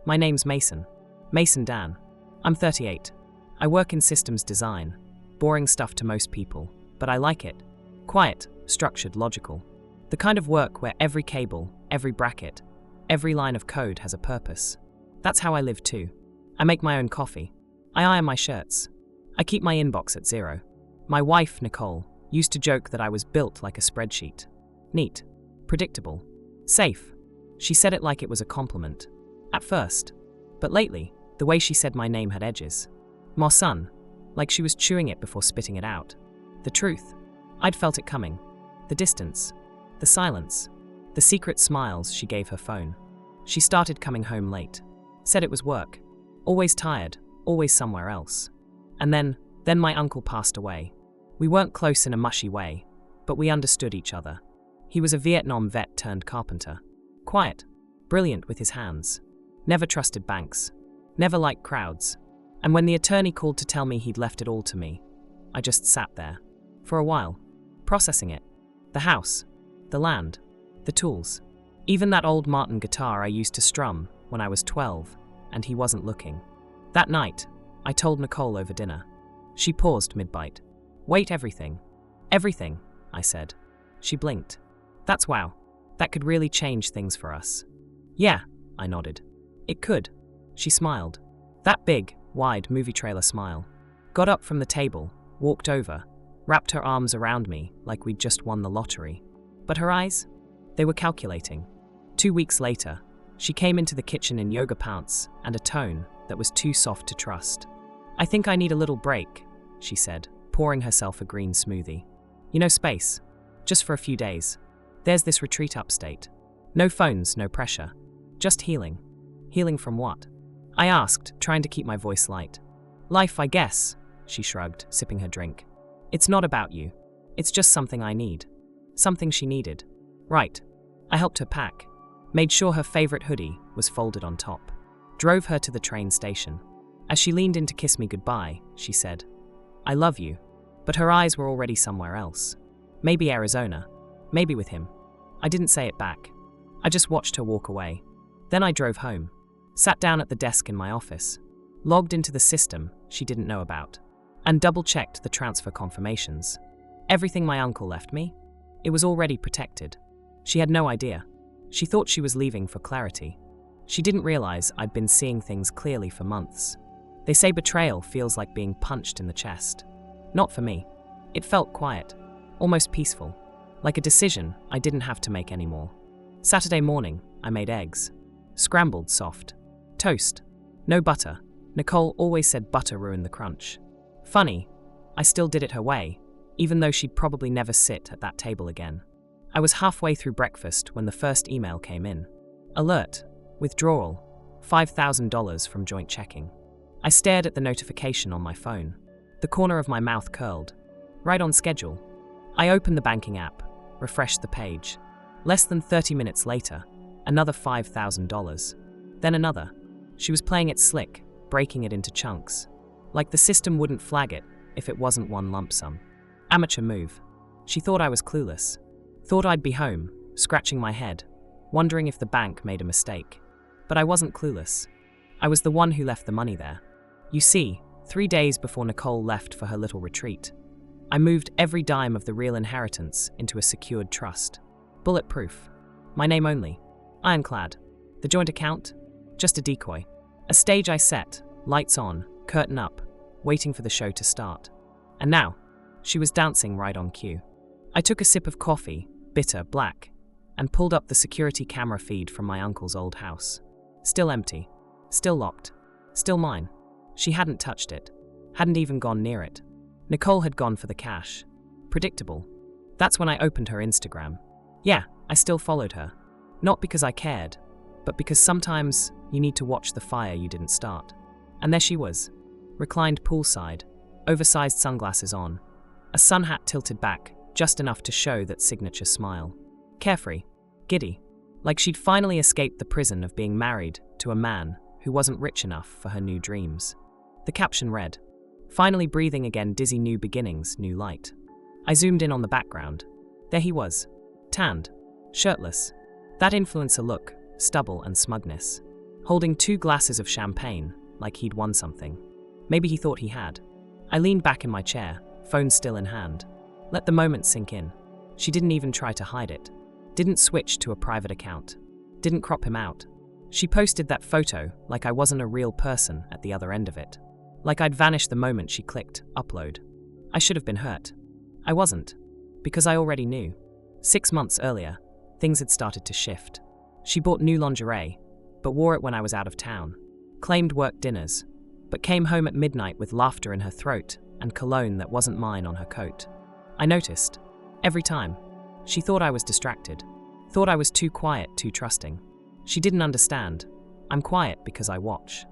My name's Mason. Mason Dan. I'm 38. I work in systems design. Boring stuff to most people, but I like it. Quiet, structured, logical. The kind of work where every cable, every bracket, every line of code has a purpose. That's how I live too. I make my own coffee. I iron my shirts. I keep my inbox at 0. My wife, Nicole, used to joke that I was built like a spreadsheet. Neat. Predictable. Safe. She said it like it was a compliment. At first. But lately, the way she said my name had edges. More son. Like she was chewing it before spitting it out. The truth. I'd felt it coming. The distance. The silence. The secret smiles she gave her phone. She started coming home late. Said it was work. Always tired. Always somewhere else. And then my uncle passed away. We weren't close in a mushy way, but we understood each other. He was a Vietnam vet turned carpenter. Quiet. Brilliant with his hands. Never trusted banks. Never liked crowds. And when the attorney called to tell me he'd left it all to me, I just sat there. For a while. Processing it. The house. The land. The tools. Even that old Martin guitar I used to strum when I was 12, and he wasn't looking. That night, I told Nicole over dinner. She paused mid-bite. Wait, everything. Everything, I said. She blinked. That's wow. That could really change things for us. Yeah, I nodded. It could. She smiled. That big, wide movie trailer smile. Got up from the table, walked over, wrapped her arms around me like we'd just won the lottery. But her eyes? They were calculating. 2 weeks later, she came into the kitchen in yoga pants and a tone that was too soft to trust. I think I need a little break, she said, pouring herself a green smoothie. You know, space. Just for a few days. There's this retreat upstate. No phones, no pressure. Just healing. Healing from what? I asked, trying to keep my voice light. Life, I guess, she shrugged, sipping her drink. It's not about you. It's just something I need. Something she needed. Right. I helped her pack. Made sure her favorite hoodie was folded on top. Drove her to the train station. As she leaned in to kiss me goodbye, she said, I love you. But her eyes were already somewhere else. Maybe Arizona. Maybe with him. I didn't say it back. I just watched her walk away. Then I drove home. Sat down at the desk in my office. Logged into the system she didn't know about. And double-checked the transfer confirmations. Everything my uncle left me? It was already protected. She had no idea. She thought she was leaving for clarity. She didn't realize I'd been seeing things clearly for months. They say betrayal feels like being punched in the chest. Not for me. It felt quiet. Almost peaceful. Like a decision I didn't have to make anymore. Saturday morning, I made eggs. Scrambled soft. Toast. No butter. Nicole always said butter ruined the crunch. Funny, I still did it her way, even though she'd probably never sit at that table again. I was halfway through breakfast when the first email came in. Alert. Withdrawal. $5,000 from joint checking. I stared at the notification on my phone. The corner of my mouth curled. Right on schedule. I opened the banking app, refreshed the page. Less than 30 minutes later, another $5,000. Then another. She was playing it slick, breaking it into chunks. Like the system wouldn't flag it if it wasn't one lump sum. Amateur move. She thought I was clueless. Thought I'd be home, scratching my head, wondering if the bank made a mistake. But I wasn't clueless. I was the one who left the money there. You see, 3 days before Nicole left for her little retreat, I moved every dime of the real inheritance into a secured trust. Bulletproof. My name only. Ironclad. The joint account? Just a decoy. A stage I set, lights on, curtain up, waiting for the show to start. And now, she was dancing right on cue. I took a sip of coffee, bitter, black, and pulled up the security camera feed from my uncle's old house. Still empty. Still locked. Still mine. She hadn't touched it. Hadn't even gone near it. Nicole had gone for the cash. Predictable. That's when I opened her Instagram. Yeah, I still followed her. Not because I cared, but because sometimes you need to watch the fire you didn't start. And there she was. Reclined poolside, oversized sunglasses on, a sun hat tilted back, just enough to show that signature smile. Carefree. Giddy. Like she'd finally escaped the prison of being married to a man who wasn't rich enough for her new dreams. The caption read, finally breathing again, dizzy, new beginnings, new light. I zoomed in on the background. There he was. Tanned. Shirtless. That influencer look, stubble and smugness. holding 2 glasses of champagne, like he'd won something. Maybe he thought he had. I leaned back in my chair, phone still in hand. Let the moment sink in. She didn't even try to hide it. Didn't switch to a private account. Didn't crop him out. She posted that photo like I wasn't a real person at the other end of it. Like I'd vanished the moment she clicked upload. I should have been hurt. I wasn't. Because I already knew. 6 months earlier, things had started to shift. She bought new lingerie, but wore it when I was out of town. Claimed work dinners, but came home at midnight with laughter in her throat and cologne that wasn't mine on her coat. I noticed. Every time. She thought I was distracted. Thought I was too quiet, too trusting. She didn't understand. I'm quiet because I watch.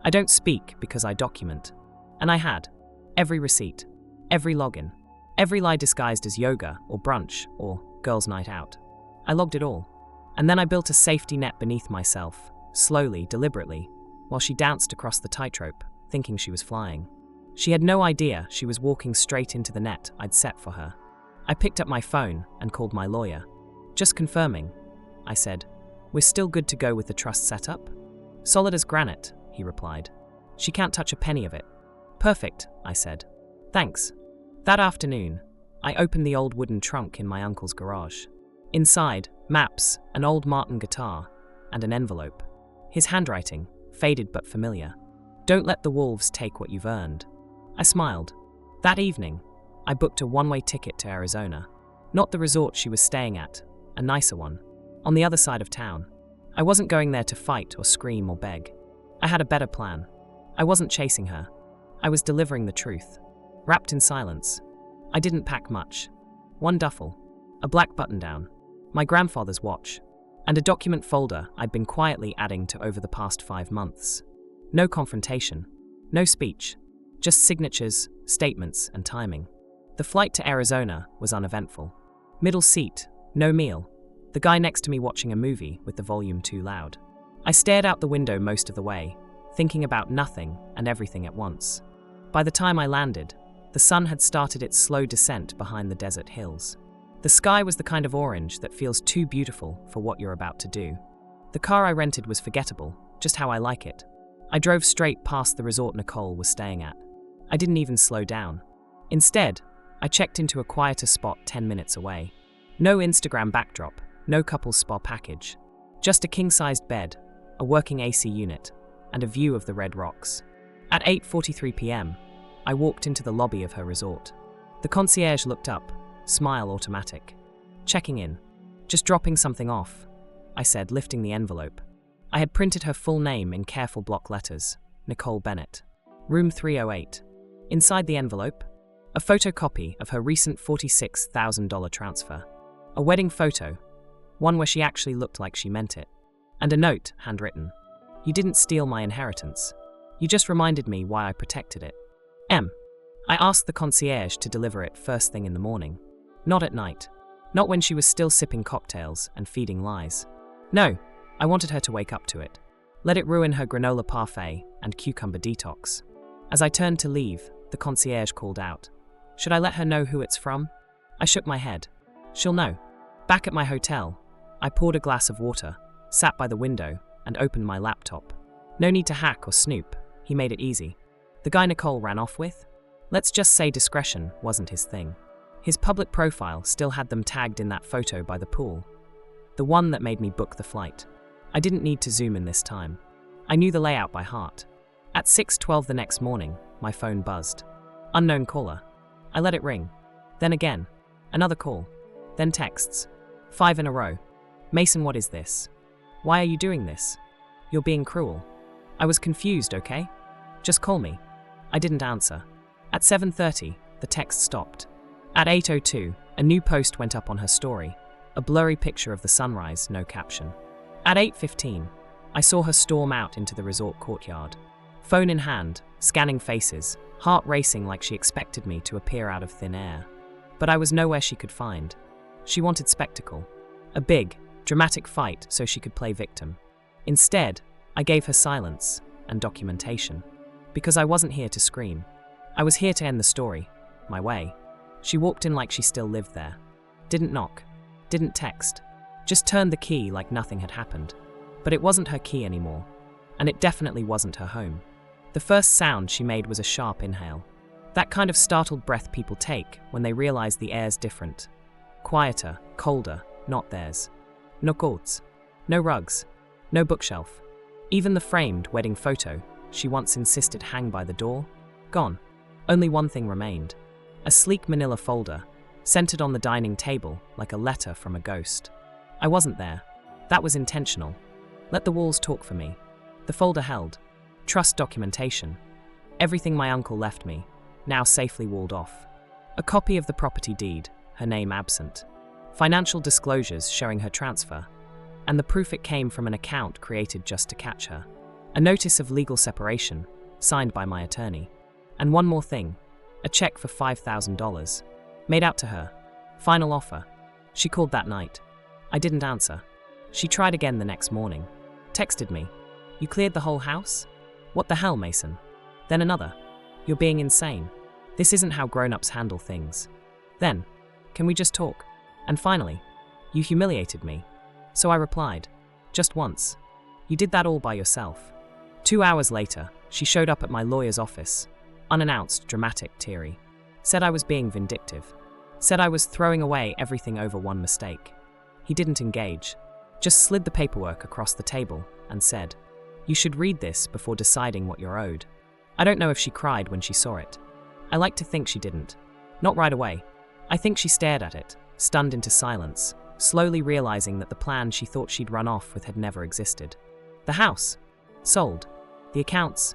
I don't speak because I document. And I had. Every receipt. Every login. Every lie disguised as yoga or brunch or girls' night out. I logged it all. And then I built a safety net beneath myself, slowly, deliberately, while she danced across the tightrope, thinking she was flying. She had no idea she was walking straight into the net I'd set for her. I picked up my phone and called my lawyer. Just confirming, I said. We're still good to go with the trust setup? Solid as granite, he replied. She can't touch a penny of it. Perfect, I said. Thanks. That afternoon, I opened the old wooden trunk in my uncle's garage. Inside, maps, an old Martin guitar, and an envelope. His handwriting, faded but familiar. Don't let the wolves take what you've earned. I smiled. That evening, I booked a one-way ticket to Arizona. Not the resort she was staying at, a nicer one, on the other side of town. I wasn't going there to fight or scream or beg. I had a better plan. I wasn't chasing her. I was delivering the truth. Wrapped in silence. I didn't pack much. One duffel, a black button-down, my grandfather's watch, and a document folder I'd been quietly adding to over the past 5 months. No confrontation, no speech, just signatures, statements, and timing. The flight to Arizona was uneventful. Middle seat, no meal, the guy next to me watching a movie with the volume too loud. I stared out the window most of the way, thinking about nothing and everything at once. By the time I landed, the sun had started its slow descent behind the desert hills. The sky was the kind of orange that feels too beautiful for what you're about to do. The car I rented was forgettable, just how I like it. I drove straight past the resort Nicole was staying at. I didn't even slow down. Instead, I checked into a quieter spot 10 minutes away. No Instagram backdrop, no couples spa package. Just a king-sized bed, a working AC unit, and a view of the red rocks. At 8:43 p.m., I walked into the lobby of her resort. The concierge looked up, smile automatic. Checking in. Just dropping something off, I said, lifting the envelope. I had printed her full name in careful block letters, Nicole Bennett. Room 308. Inside the envelope, a photocopy of her recent $46,000 transfer. A wedding photo, one where she actually looked like she meant it. And a note, handwritten. You didn't steal my inheritance. You just reminded me why I protected it. I asked the concierge to deliver it first thing in the morning. Not at night. Not when she was still sipping cocktails and feeding lies. No, I wanted her to wake up to it. Let it ruin her granola parfait and cucumber detox. As I turned to leave, the concierge called out. Should I let her know who it's from? I shook my head. She'll know. Back at my hotel, I poured a glass of water, sat by the window, and opened my laptop. No need to hack or snoop. He made it easy. The guy Nicole ran off with? Let's just say discretion wasn't his thing. His public profile still had them tagged in that photo by the pool. The one that made me book the flight. I didn't need to zoom in this time. I knew the layout by heart. At 6:12 the next morning, my phone buzzed. Unknown caller. I let it ring. Then again. Another call. Then texts. 5 in a row. Mason, what is this? Why are you doing this? You're being cruel. I was confused, okay? Just call me. I didn't answer. At 7:30, the text stopped. At 8:02, a new post went up on her story. A blurry picture of the sunrise, no caption. At 8:15, I saw her storm out into the resort courtyard. Phone in hand, scanning faces, heart racing like she expected me to appear out of thin air. But I was nowhere she could find. She wanted spectacle. A big, dramatic fight so she could play victim. Instead, I gave her silence and documentation. Because I wasn't here to scream. I was here to end the story, my way. She walked in like she still lived there. Didn't knock. Didn't text. Just turned the key like nothing had happened. But it wasn't her key anymore. and it definitely wasn't her home. The first sound she made was a sharp inhale. That kind of startled breath people take when they realize the air's different. Quieter, colder, not theirs. No coats, no rugs, no bookshelf. Even the framed wedding photo she once insisted hang by the door, gone. Only one thing remained. A sleek manila folder, centered on the dining table like a letter from a ghost. I wasn't there. That was intentional. Let the walls talk for me. The folder held trust documentation. Everything my uncle left me, now safely walled off. A copy of the property deed, her name absent. Financial disclosures showing her transfer. And the proof it came from an account created just to catch her. A notice of legal separation, signed by my attorney. And one more thing, a check for $5,000, made out to her. Final offer. She called that night. I didn't answer. She tried again the next morning. Texted me. You cleared the whole house? What the hell, Mason? Then another. You're being insane. This isn't how grown-ups handle things. Then, can we just talk? And finally, you humiliated me. So I replied, just once. You did that all by yourself. 2 hours later, she showed up at my lawyer's office. Unannounced, dramatic, teary. Said I was being vindictive. Said I was throwing away everything over one mistake. He didn't engage. Just slid the paperwork across the table and said, you should read this before deciding what you're owed. I don't know if she cried when she saw it. I like to think she didn't. Not right away. I think she stared at it, stunned into silence, slowly realizing that the plan she thought she'd run off with had never existed. The house. Sold. The accounts.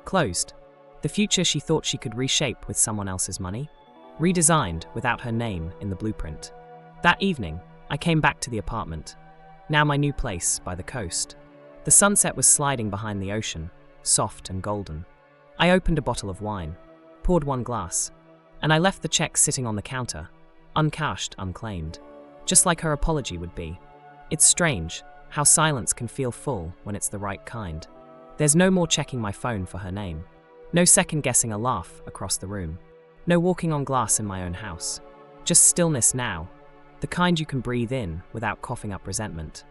Closed. The future she thought she could reshape with someone else's money. Redesigned without her name in the blueprint. That evening, I came back to the apartment. Now my new place by the coast. The sunset was sliding behind the ocean, soft and golden. I opened a bottle of wine, poured one glass, and I left the check sitting on the counter, uncashed, unclaimed. Just like her apology would be. It's strange how silence can feel full when it's the right kind. There's no more checking my phone for her name. No second-guessing a laugh across the room. No walking on glass in my own house. Just stillness now, the kind you can breathe in without coughing up resentment.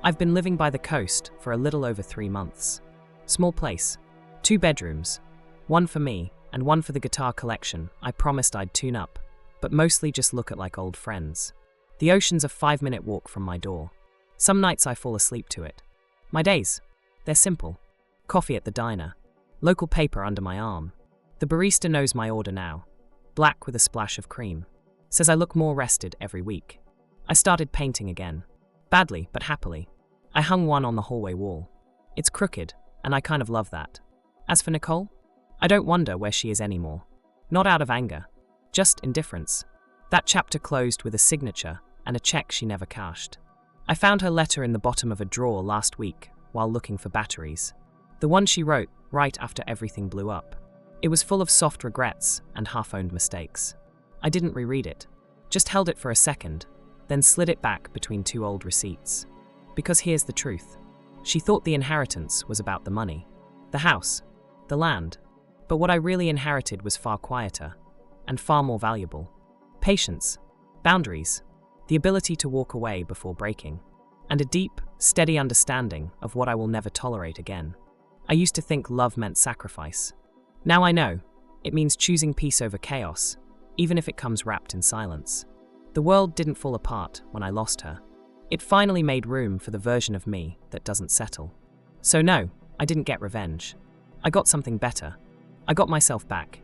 I've been living by the coast for a little over 3 months. Small place, 2 bedrooms, one for me and one for the guitar collection I promised I'd tune up, but mostly just look at like old friends. The ocean's a 5-minute walk from my door. Some nights I fall asleep to it. My days, they're simple. Coffee at the diner. Local paper under my arm. The barista knows my order now. Black with a splash of cream. Says I look more rested every week. I started painting again. Badly, but happily. I hung one on the hallway wall. It's crooked, and I kind of love that. As for Nicole, I don't wonder where she is anymore. Not out of anger. Just indifference. That chapter closed with a signature and a check she never cashed. I found her letter in the bottom of a drawer last week while looking for batteries. The one she wrote right after everything blew up. It was full of soft regrets and half-owned mistakes. I didn't reread it. Just held it for a second, then slid it back between 2 old receipts. Because here's the truth. She thought the inheritance was about the money. The house. The land. But what I really inherited was far quieter. And far more valuable. Patience. Boundaries. The ability to walk away before breaking. And a deep, steady understanding of what I will never tolerate again. I used to think love meant sacrifice. Now I know. It means choosing peace over chaos, even if it comes wrapped in silence. The world didn't fall apart when I lost her. It finally made room for the version of me that doesn't settle. So no, I didn't get revenge. I got something better. I got myself back.